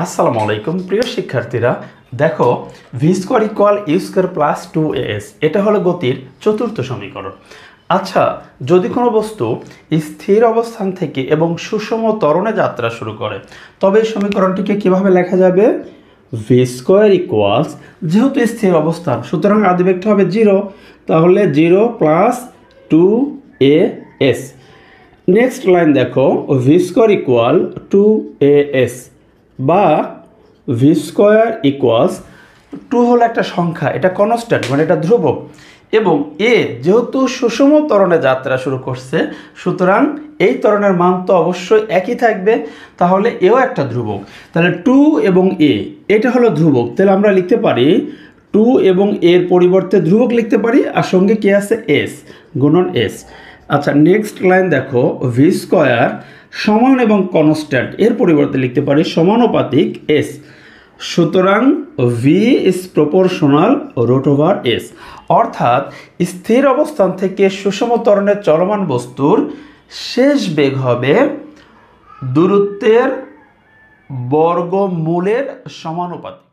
আসসালামু আলাইকুম প্রিয় শিক্ষার্থীরা, দেখো v square equal u square plus 2as এটা হলো গতির চতুর্থ সমীকরণ। আচ্ছা, যদি কোনো বস্তু স্থির অবস্থান থেকে এবং সুষম ত্বরণে যাত্রা শুরু করে তবে এই সমীকরণটিকে কিভাবে লেখা যাবে? ভি স্কোয়ার ইকুয়ালস, যেহেতু স্থির অবস্থান সুতরাং আদি ভেক্টর হবে 0, তাহলে 0 প্লাস 2as। নেক্সট লাইন দেখো, ভি স্কোয়ার ইকুয়াল 2as বা ভি স্কোয়ার ইকুয়ালস 2 হলো একটা সংখ্যা, এটা কনস্ট্যান্ট মানে এটা ধ্রুবক, এবং এ যেহেতু সুষম ত্বরণে যাত্রা শুরু করছে সুতরাং এই ত্বরণের মান তো অবশ্যই একই থাকবে, তাহলে এও একটা ধ্রুবক। তাহলে 2 এবং এ এটা হলো ধ্রুবক, তাহলে আমরা লিখতে পারি 2 এবং এর পরিবর্তে ধ্রুবক লিখতে পারি, আর সঙ্গে কে আছে? এস গুণন এস। আচ্ছা, নেক্সট লাইন দেখো, ভি স্কোয়ার সমান এবং কনস্ট্যান্ট এর পরিবর্তে লিখতে পারি সমানুপাতিক এস, সুতরাং v is proportional root over s. অর্থাৎ স্থির অবস্থান থেকে সুষম ত্বরণে চলমান বস্তুর শেষ বেগ হবে দূরত্বের বর্গমূলের সমানুপাতিক।